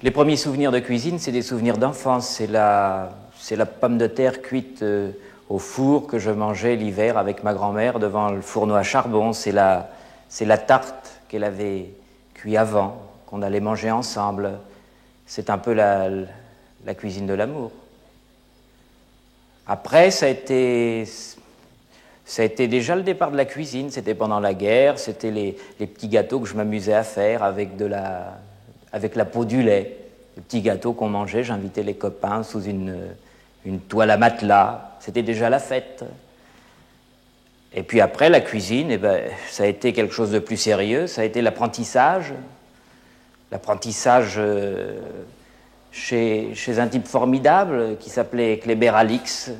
Les premiers souvenirs de cuisine, c'est des souvenirs d'enfance. C'est la pomme de terre cuite au four que je mangeais l'hiver avec ma grand-mère devant le fourneau à charbon. C'est la tarte qu'elle avait cuite avant, qu'on allait manger ensemble. C'est un peu la cuisine de l'amour. Après, ça a été déjà le départ de la cuisine. C'était pendant la guerre, c'était les petits gâteaux que je m'amusais à faire avec la peau du lait. Les petits gâteaux qu'on mangeait, j'invitais les copains sous une toile à matelas. C'était déjà la fête. Et puis après, la cuisine, eh ben, ça a été quelque chose de plus sérieux. Ça a été l'apprentissage. L'apprentissage chez un type formidable qui s'appelait Kléber Alix.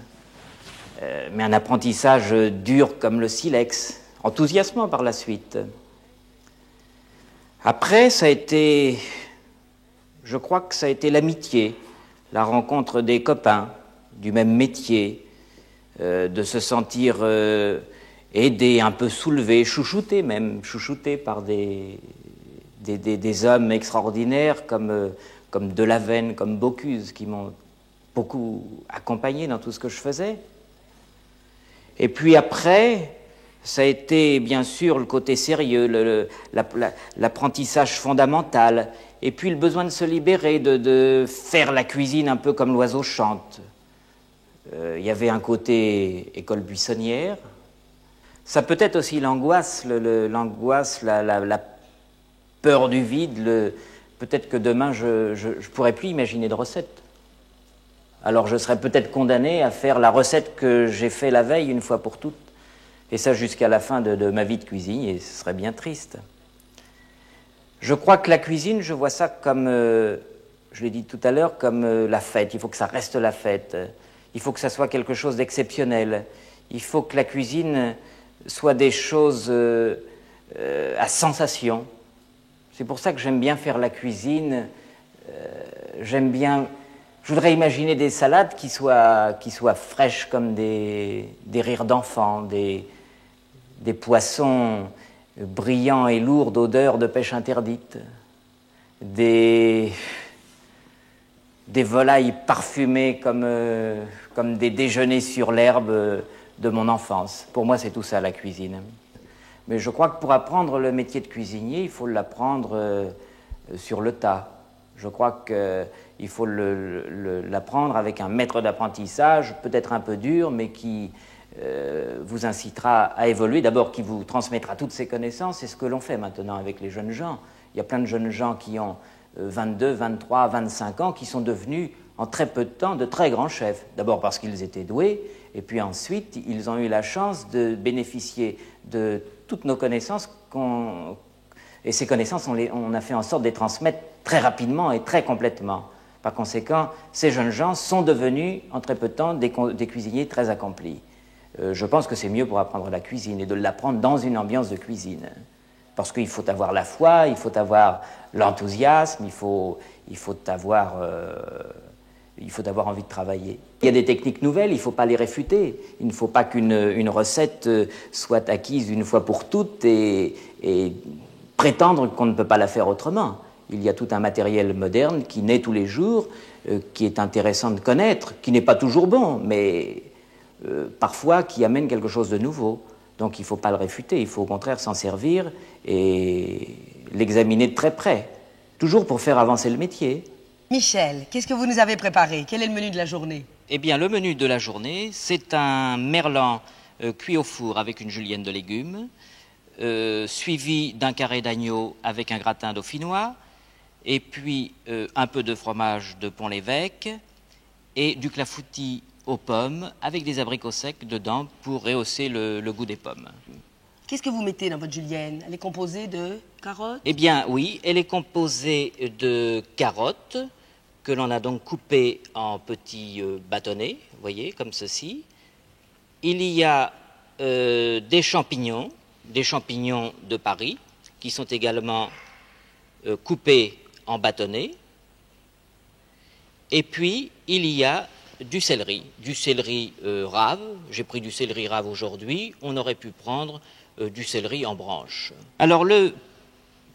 Mais un apprentissage dur comme le silex, enthousiasmant par la suite. Après, je crois que ça a été l'amitié, la rencontre des copains du même métier, de se sentir aidé, un peu soulevé, chouchouté par des hommes extraordinaires comme Delaveine, comme Bocuse, qui m'ont beaucoup accompagné dans tout ce que je faisais. Et puis après, ça a été bien sûr le côté sérieux, l'apprentissage fondamental, et puis le besoin de se libérer, de faire la cuisine un peu comme l'oiseau chante. Il y avait un côté école buissonnière. Ça peut être aussi l'angoisse, la peur du vide. Peut-être que demain, je pourrais plus imaginer de recette. Alors je serais peut-être condamné à faire la recette que j'ai fait la veille une fois pour toutes. Et ça jusqu'à la fin de ma vie de cuisinier, et ce serait bien triste. Je crois que la cuisine, je vois ça comme, je l'ai dit tout à l'heure, comme la fête. Il faut que ça reste la fête. Il faut que ça soit quelque chose d'exceptionnel. Il faut que la cuisine soit des choses à sensation. C'est pour ça que j'aime bien faire la cuisine. Je voudrais imaginer des salades qui soient fraîches comme des rires d'enfants, des poissons brillants et lourds d'odeur de pêche interdite, des volailles parfumées comme des déjeuners sur l'herbe de mon enfance. Pour moi, c'est tout ça, la cuisine. Mais je crois que pour apprendre le métier de cuisinier, il faut l'apprendre sur le tas. Je crois qu'il faut l'apprendre avec un maître d'apprentissage, peut-être un peu dur, mais qui vous incitera à évoluer. D'abord, qui vous transmettra toutes ces connaissances. C'est ce que l'on fait maintenant avec les jeunes gens. Il y a plein de jeunes gens qui ont 22, 23, 25 ans, qui sont devenus, en très peu de temps, de très grands chefs. D'abord parce qu'ils étaient doués, et puis ensuite, ils ont eu la chance de bénéficier de toutes nos connaissances et ces connaissances, on a fait en sorte de les transmettre très rapidement et très complètement. Par conséquent, ces jeunes gens sont devenus, en très peu de temps, des cuisiniers très accomplis. Je pense que c'est mieux pour apprendre la cuisine et de l'apprendre dans une ambiance de cuisine. Parce qu'il faut avoir la foi, il faut avoir l'enthousiasme, il faut avoir envie de travailler. Il y a des techniques nouvelles, il ne faut pas les réfuter. Il ne faut pas qu'une recette soit acquise une fois pour toutes et prétendre qu'on ne peut pas la faire autrement. Il y a tout un matériel moderne qui naît tous les jours, qui est intéressant de connaître, qui n'est pas toujours bon, mais parfois qui amène quelque chose de nouveau. Donc il ne faut pas le réfuter, il faut au contraire s'en servir et l'examiner de très près, toujours pour faire avancer le métier. Michel, qu'est-ce que vous nous avez préparé? Quel est le menu de la journée? Eh bien, le menu de la journée, c'est un merlan cuit au four avec une julienne de légumes, suivi d'un carré d'agneau avec un gratin dauphinois, et puis un peu de fromage de Pont-l'Évêque et du clafoutis aux pommes avec des abricots secs dedans pour rehausser le goût des pommes. Qu'est-ce que vous mettez dans votre julienne? Elle est composée de carottes? Eh bien, oui, elle est composée de carottes que l'on a donc coupées en petits bâtonnets, vous voyez, comme ceci. Il y a des champignons de Paris, qui sont également coupés en bâtonnets. Et puis, il y a du céleri rave. J'ai pris du céleri rave aujourd'hui. On aurait pu prendre du céleri en branche. Alors, le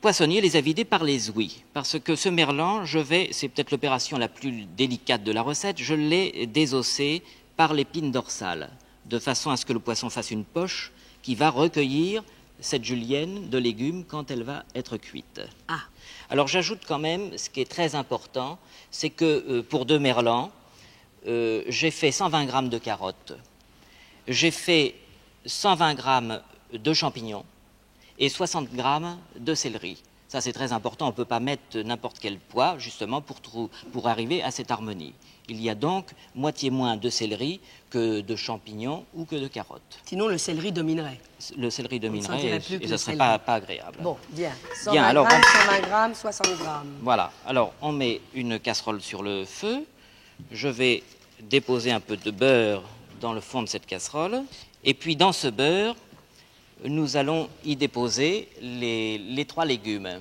poissonnier les a vidés par les ouïes, parce que ce merlan, c'est peut-être l'opération la plus délicate de la recette, je l'ai désossé par l'épine dorsale, de façon à ce que le poisson fasse une poche qui va recueillir cette julienne de légumes quand elle va être cuite. Ah. Alors j'ajoute quand même, ce qui est très important, c'est que pour 2 merlans, j'ai fait 120 grammes de carottes, j'ai fait 120 grammes de champignons, et 60 grammes de céleri. Ça, c'est très important. On ne peut pas mettre n'importe quel poids, justement, pour arriver à cette harmonie. Il y a donc moitié moins de céleri que de champignons ou que de carottes. Sinon, le céleri dominerait. Le céleri dominerait et ça ne serait pas agréable. Bon, bien. 120 Bien, alors, grammes, 120 grammes, 60 grammes. Voilà. Alors, on met une casserole sur le feu. Je vais déposer un peu de beurre dans le fond de cette casserole. Et puis, dans ce beurre, nous allons y déposer les 3 légumes,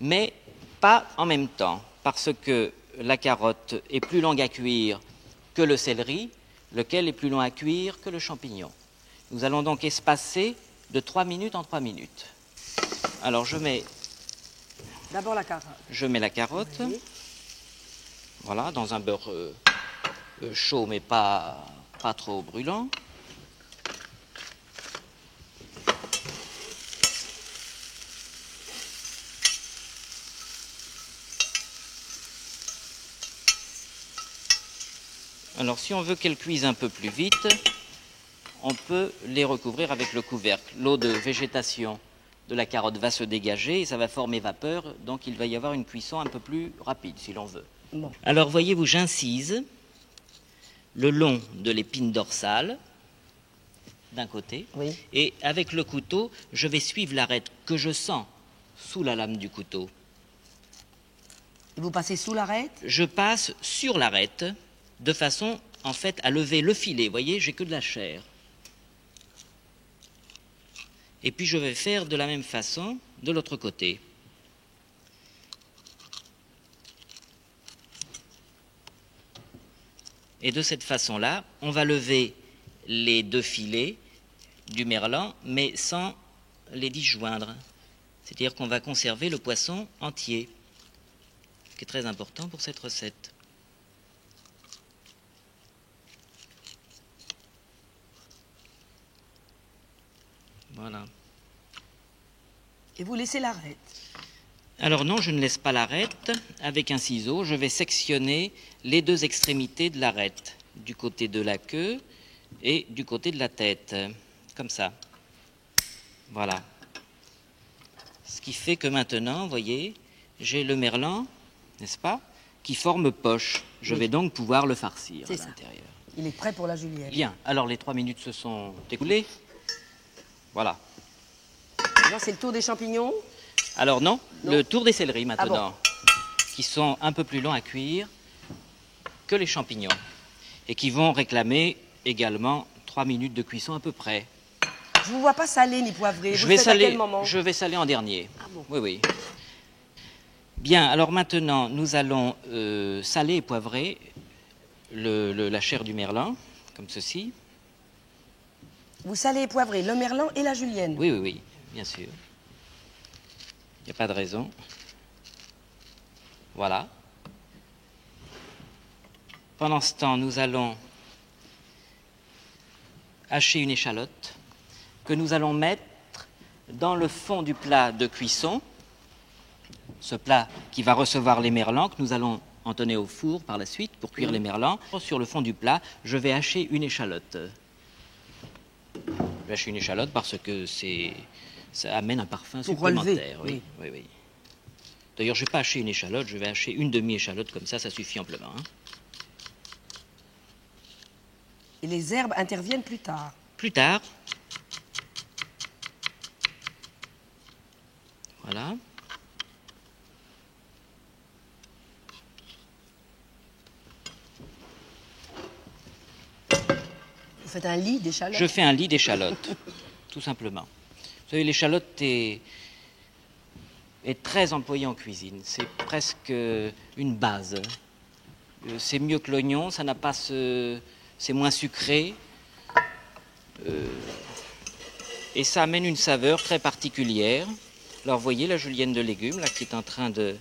mais pas en même temps, parce que la carotte est plus longue à cuire que le céleri, lequel est plus long à cuire que le champignon. Nous allons donc espacer de 3 minutes en 3 minutes. Alors je mets... D'abord la carotte. Je mets la carotte, Oui. voilà, dans un beurre chaud, mais pas trop brûlant. Alors, si on veut qu'elles cuisent un peu plus vite, on peut les recouvrir avec le couvercle. L'eau de végétation de la carotte va se dégager et ça va former vapeur, donc il va y avoir une cuisson un peu plus rapide, si l'on veut. Bon. Alors, voyez-vous, j'incise le long de l'épine dorsale, d'un côté, Oui. et avec le couteau, je vais suivre l'arête que je sens sous la lame du couteau. Et vous passez sous l'arête? Je passe sur l'arête, de façon, en fait, à lever le filet. Vous voyez, j'ai que de la chair. Et puis, je vais faire de la même façon de l'autre côté. Et de cette façon-là, on va lever les 2 filets du merlan, mais sans les disjoindre. C'est-à-dire qu'on va conserver le poisson entier, ce qui est très important pour cette recette. Voilà. Et vous laissez l'arête? Alors non, je ne laisse pas l'arête. Avec un ciseau, je vais sectionner les 2 extrémités de l'arête, du côté de la queue et du côté de la tête, comme ça. Voilà. Ce qui fait que maintenant, vous voyez, j'ai le merlan, n'est-ce pas, qui forme poche. Je vais donc pouvoir le farcir à l'intérieur. Il est prêt pour la julienne. Bien, alors les 3 minutes se sont écoulées. Voilà. Maintenant, c'est le tour des champignons. Alors non, Non. le tour des céleris maintenant, Ah qui sont un peu plus longs à cuire que les champignons et qui vont réclamer également 3 minutes de cuisson à peu près. Je ne vous vois pas salé ni poivré. Je Vous vais le faites à saler, quel moment? je vais saler en dernier. Ah bon. Oui, oui. Bien, alors maintenant, nous allons saler et poivrer la chair du merlan, comme ceci. Vous salez et poivrez le merlan et la julienne. Oui, oui, oui, bien sûr. Il n'y a pas de raison. Voilà. Pendant ce temps, nous allons hacher une échalote que nous allons mettre dans le fond du plat de cuisson. Ce plat qui va recevoir les merlans que nous allons entonner au four par la suite pour cuire les merlans. Sur le fond du plat, je vais hacher une échalote. Je vais hacher une échalote parce que ça amène un parfum Pour supplémentaire. relever, Oui, oui, oui. D'ailleurs, je ne vais pas hacher une échalote, je vais hacher une demi-échalote, comme ça suffit amplement. Hein. Et les herbes interviennent plus tard. Plus tard, voilà. Vous faites un lit d'échalotes? Je fais un lit d'échalote, tout simplement. Vous savez, l'échalote est très employée en cuisine. C'est presque une base. C'est mieux que l'oignon, ça n'a pas c'est moins sucré. Et ça amène une saveur très particulière. Alors, vous voyez la julienne de légumes, là, qui est en train de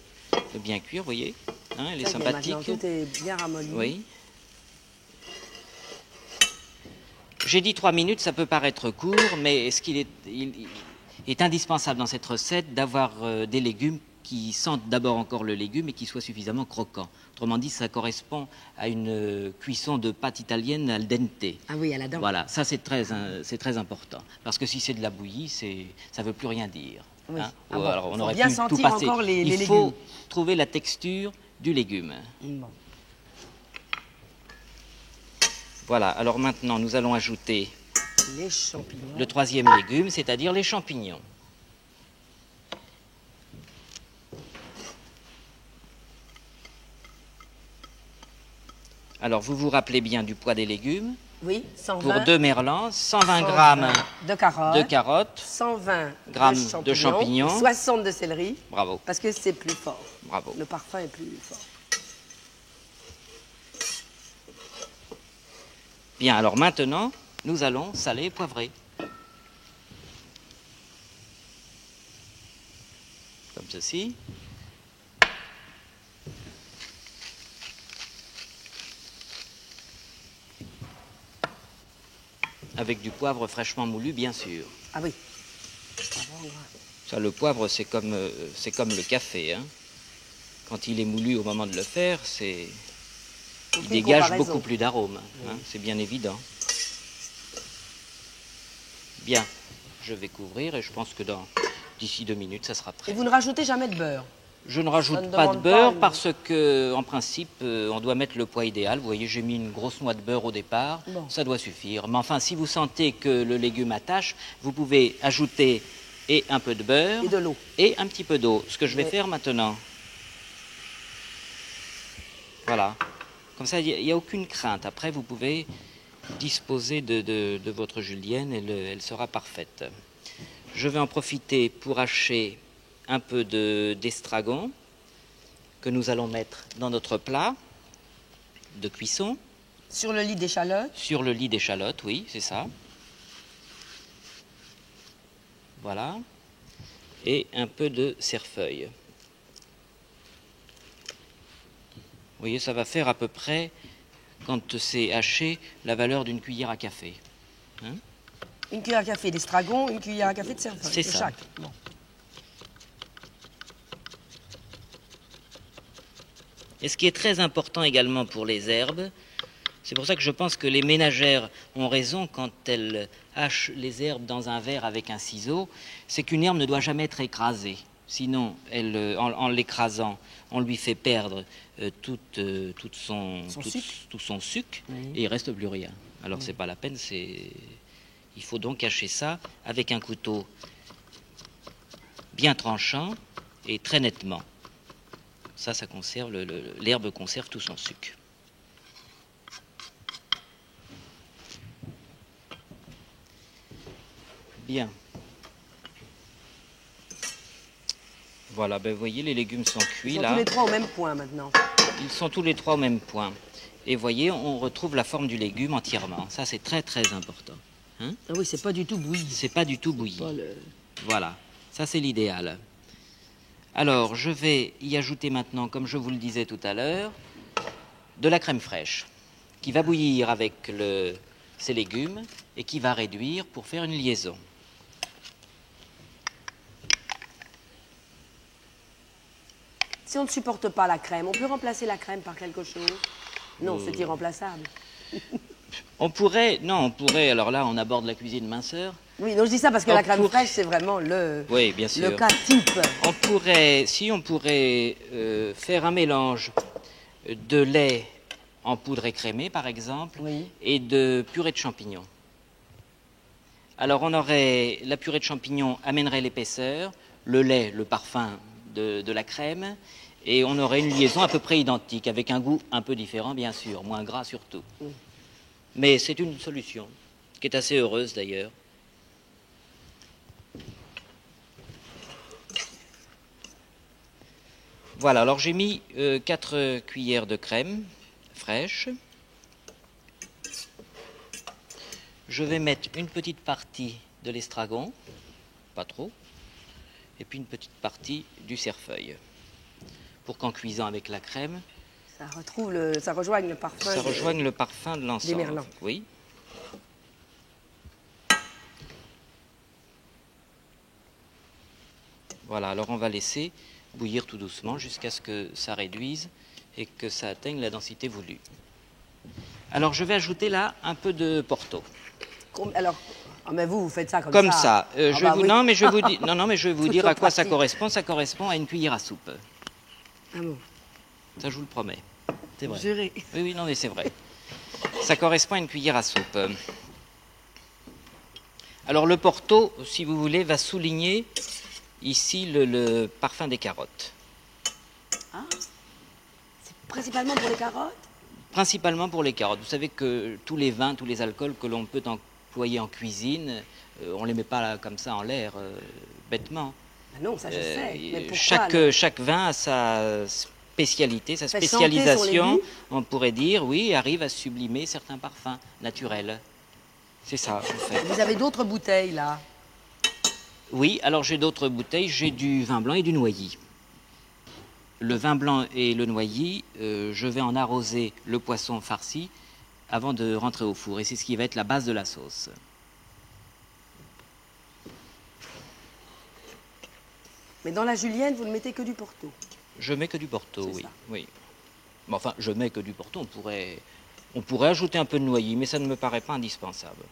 bien cuire, vous voyez, hein, elle est sympathique. Maintenant, tout est bien ramolli. Oui. J'ai dit 3 minutes, ça peut paraître court, mais ce qu'il est, il est indispensable dans cette recette d'avoir des légumes qui sentent d'abord encore le légume et qui soient suffisamment croquants. Autrement dit, ça correspond à une cuisson de pâte italienne al dente. Ah oui, à la dent. Voilà, ça c'est très important. Parce que si c'est de la bouillie, ça ne veut plus rien dire. Oui. Hein. Ah bon, Alors, on faut aurait bien pu tout sentir passer. encore les Il légumes. faut trouver la texture du légume. Bon. Voilà, alors maintenant nous allons ajouter Les champignons. le troisième légume, c'est-à-dire les champignons. Alors, vous vous rappelez bien du poids des légumes. Oui, 120. Pour 2 merlans, 120 grammes de carottes. de carottes, 120 grammes de champignons. 60 de céleri. Bravo, Parce que c'est plus fort. bravo. Le parfum est plus fort. Bien, alors maintenant, nous allons saler et poivrer. Comme ceci. Avec du poivre fraîchement moulu, bien sûr. Ah oui. Ça, le poivre, c'est comme le café. Hein. Quand il est moulu au moment de le faire, il dégage beaucoup plus d'arômes. Hein, c'est bien évident. Bien, je vais couvrir et je pense que d'ici 2 minutes, ça sera prêt. Et vous ne rajoutez jamais de beurre? Je ne rajoute pas de beurre parce que, en principe, on doit mettre le poids idéal. Vous voyez, j'ai mis une grosse noix de beurre au départ. Bon. Ça doit suffire. Mais enfin, si vous sentez que le légume attache, vous pouvez ajouter un peu de beurre. Et de l'eau. Et un petit peu d'eau. Ce que je vais faire maintenant. Voilà. Comme ça, il n'y a aucune crainte. Après, vous pouvez disposer de votre julienne. Elle sera parfaite. Je vais en profiter pour hacher un peu d'estragon que nous allons mettre dans notre plat de cuisson. Sur le lit d'échalotes? Sur le lit d'échalotes, oui, c'est ça. Voilà. Et un peu de cerfeuil. Vous voyez, ça va faire à peu près, quand c'est haché, la valeur d'une cuillère à café. Hein? Une cuillère à café d'estragon, une cuillère à café de cerfeuil. C'est ça. Chaque. Bon. Et ce qui est très important également pour les herbes, c'est pour ça que je pense que les ménagères ont raison quand elles hachent les herbes dans un verre avec un ciseau, c'est qu'une herbe ne doit jamais être écrasée. Sinon, en l'écrasant, on lui fait perdre tout son sucre oui. Et il ne reste plus rien. Alors, oui. C'est pas la peine, il faut donc hacher ça avec un couteau bien tranchant et très nettement. Ça conserve, l'herbe conserve tout son sucre. Bien. Voilà, ben vous voyez, les légumes sont cuits là. Ils sont tous les trois au même point maintenant. Ils sont tous les trois au même point. Et vous voyez, on retrouve la forme du légume entièrement. Ça, c'est très très important. Hein? Ah oui, c'est pas du tout bouilli. C'est pas du tout bouilli. Voilà, ça c'est l'idéal. Alors, je vais y ajouter maintenant, comme je vous le disais tout à l'heure, de la crème fraîche, qui va bouillir avec ces légumes et qui va réduire pour faire une liaison. Si on ne supporte pas la crème, on peut remplacer la crème par quelque chose? Non, c'est irremplaçable. On pourrait, alors là, on aborde la cuisine minceur. Oui, non, je dis ça parce que la crème fraîche, c'est vraiment oui, bien sûr. Le cas type. On pourrait faire un mélange de lait en poudre écrémée, par exemple, oui. Et de purée de champignons. Alors, la purée de champignons amènerait l'épaisseur, le lait, le parfum de la crème, et on aurait une liaison à peu près identique, avec un goût un peu différent, bien sûr, moins gras surtout. Oui. Mais c'est une solution, qui est assez heureuse d'ailleurs. Voilà, alors j'ai mis 4 cuillères de crème fraîche. Je vais mettre une petite partie de l'estragon, pas trop, et puis une petite partie du cerfeuil. Pour qu'en cuisant avec la crème, ça rejoigne le parfum. ça rejoigne le parfum de l'ensemble. Des merlans. Oui. Voilà, alors on va laisser bouillir tout doucement jusqu'à ce que ça réduise et que ça atteigne la densité voulue. Alors je vais ajouter là un peu de Porto. Alors, mais vous faites ça Comme ça. ça. Oui. Non, mais je vais vous dire, non, mais je vais vous dire à quoi ça pratique. correspond. Ça correspond à une cuillère à soupe. Ah bon. Ça, je vous le promets. C'est vrai. Juré. Oui, oui, non, mais c'est vrai. Ça correspond à une cuillère à soupe. Alors le Porto, si vous voulez, va souligner ici le parfum des carottes. Ah, c'est principalement pour les carottes? Principalement pour les carottes. Vous savez que tous les vins, tous les alcools que l'on peut employer en cuisine, on ne les met pas là, comme ça en l'air, bêtement. Ah non, ça je sais. Mais pourquoi, chaque vin a sa spécialité, sa Fait chanter son spécialisation, légume. on pourrait dire, oui, arrive à sublimer certains parfums naturels. C'est ça, en fait. Vous avez d'autres bouteilles là? Oui, alors j'ai d'autres bouteilles, j'ai du vin blanc et du noilly. Le vin blanc et le noilly, je vais en arroser le poisson farci avant de rentrer au four. Et c'est ce qui va être la base de la sauce. Mais dans la julienne, vous ne mettez que du Porto? Je mets que du Porto, C'est oui. ça. Oui. Bon, enfin, je mets que du Porto. On pourrait ajouter un peu de noilly, mais ça ne me paraît pas indispensable.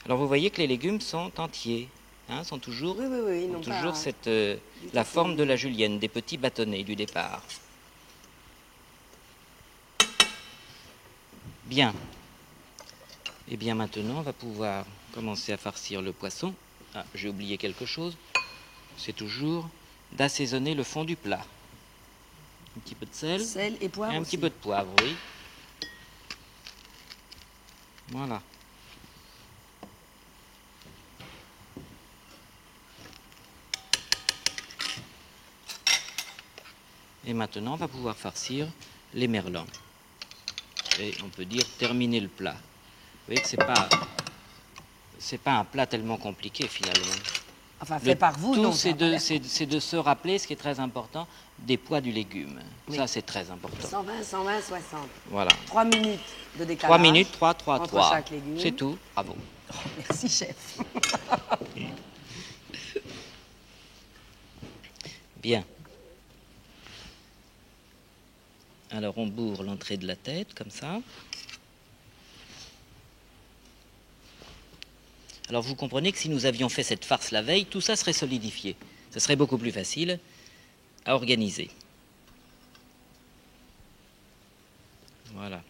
Alors vous voyez que les légumes sont entiers, hein, sont toujours, Oui, ont non toujours pas... la forme de la julienne, des petits bâtonnets du départ. Bien. Et bien maintenant, on va pouvoir commencer à farcir le poisson. Ah, j'ai oublié quelque chose. C'est toujours d'assaisonner le fond du plat. Un petit peu de sel. Sel et poivre Et un aussi. petit peu de poivre, oui. Voilà. Et maintenant, on va pouvoir farcir les merlans. Et on peut dire terminer le plat. Vous voyez que c'est pas un plat tellement compliqué finalement. Enfin, fait par vous, tout, non? c'est de se rappeler, ce qui est très important, des poids du légume. Oui. Ça, c'est très important. 120, 120, 60. Voilà. 3 minutes de décalage. 3 minutes, 3, 3, entre 3. chaque légume. C'est tout. Bravo. Merci, chef. Bien. Alors, on bourre l'entrée de la tête, comme ça. Alors, vous comprenez que si nous avions fait cette farce la veille, tout ça serait solidifié. Ce serait beaucoup plus facile à organiser. Voilà.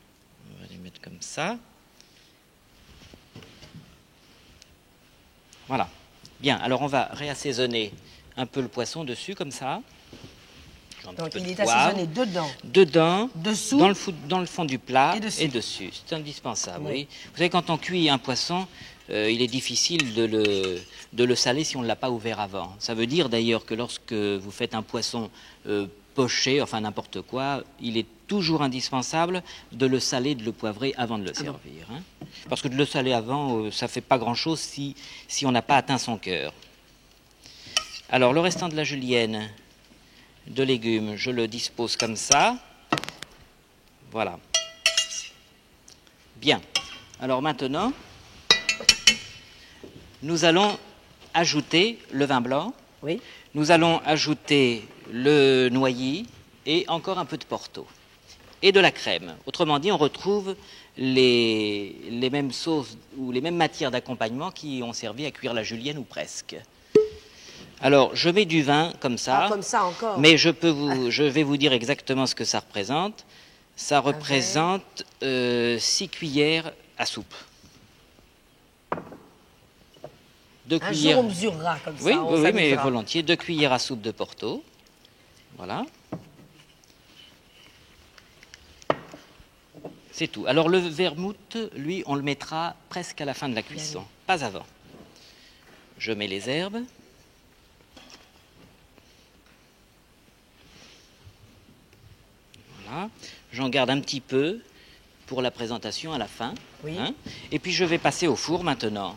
On va les mettre comme ça. Voilà. Bien, alors on va réassaisonner un peu le poisson dessus, comme ça. Un Donc, petit peu il de est poivre. assaisonné dedans. Dedans, Dessous. dans le fond du plat Et dessus. C'est indispensable, Oui. oui. Vous savez, quand on cuit un poisson, il est difficile de le saler si on ne l'a pas ouvert avant. Ça veut dire d'ailleurs que lorsque vous faites un poisson poché, enfin n'importe quoi, il est toujours indispensable de le saler, de le poivrer avant de le servir. Hein. Parce que de le saler avant, ça ne fait pas grand-chose si on n'a pas atteint son cœur. Alors, le restant de la julienne de légumes, je le dispose comme ça. Voilà. Bien. Alors maintenant, nous allons ajouter le vin blanc. Oui. Nous allons ajouter le noilly et encore un peu de Porto. Et de la crème. Autrement dit, on retrouve les mêmes sauces ou les mêmes matières d'accompagnement qui ont servi à cuire la julienne ou presque. Alors, je mets du vin comme ça. Ah, comme ça encore. Mais je vais vous dire exactement ce que ça représente. Ça représente 6 cuillères à soupe. 2 Un cuillères. jour, on mesurera comme ça. Oui, on oui, mais s'amusera. volontiers. 2 cuillères à soupe de Porto. Voilà. C'est tout. Alors le vermouth, lui, on le mettra presque à la fin de la cuisson, pas avant. Je mets les herbes. Voilà. J'en garde un petit peu pour la présentation à la fin. Oui. Hein. Et puis je vais passer au four maintenant.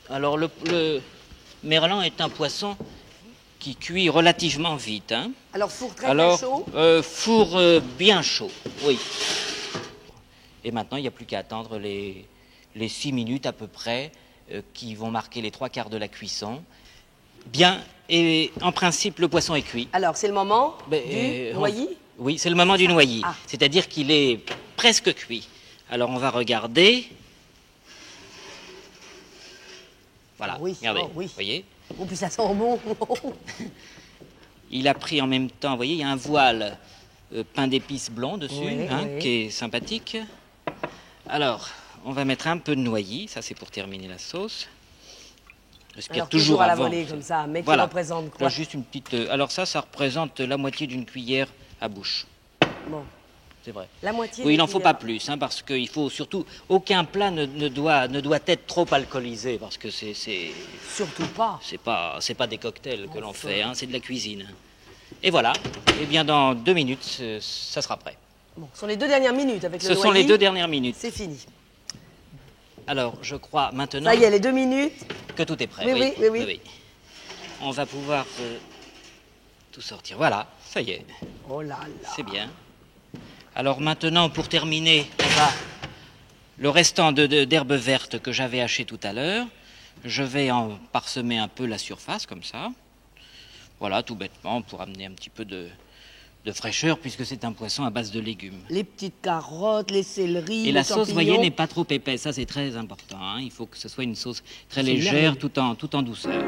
Alors, le merlan est un poisson qui cuit relativement vite. Hein. Alors, four très très chaud? Four bien chaud, oui. Et maintenant, il n'y a plus qu'à attendre les 6 minutes à peu près qui vont marquer les 3/4 de la cuisson. Bien, et en principe, le poisson est cuit. Alors, c'est le moment du noilli? Oui, c'est le moment du noilli. Ah. C'est-à-dire qu'il est presque cuit. Alors, on va regarder. Voilà, Ah oui, regardez, oh, oui. vous voyez. Oh, puis ça sent bon. Il a pris en même temps, vous voyez, il y a un voile pain d'épices blond dessus, Oui, hein, oui. qui est sympathique. Alors, on va mettre un peu de noilli, ça c'est pour terminer la sauce. Respire Alors, toujours à la avant. volée comme ça, mais qui Voilà. représente quoi? Là, juste une petite. Alors ça représente la moitié d'une cuillère à bouche. Bon, C'est vrai. la moitié. Oui, il des n'en faut pas cuillères. plus, hein, parce qu'il faut surtout. Aucun plat ne doit être trop alcoolisé, parce que Surtout pas. c'est pas des cocktails que l'on fait, hein, c'est de la cuisine. Et voilà. Et bien dans 2 minutes, ça sera prêt. Bon, ce sont les 2 dernières minutes avec le Ce noilli. sont les 2 dernières minutes. C'est fini. Alors, je crois maintenant Ça y est, les 2 minutes. que tout est prêt. Oui. On va pouvoir tout sortir. Voilà, ça y est, Oh là là. c'est bien. Alors maintenant, pour terminer, le restant d'herbes vertes que j'avais haché tout à l'heure, je vais en parsemer un peu la surface, comme ça. Voilà, tout bêtement, pour amener un petit peu de fraîcheur, puisque c'est un poisson à base de légumes. Les petites carottes, les céleris, Et les la sauce, champignons. voyez, n'est pas trop épaisse. Ça, c'est très important. Hein. Il faut que ce soit une sauce très C'est légère, merveilleux. tout en douceur.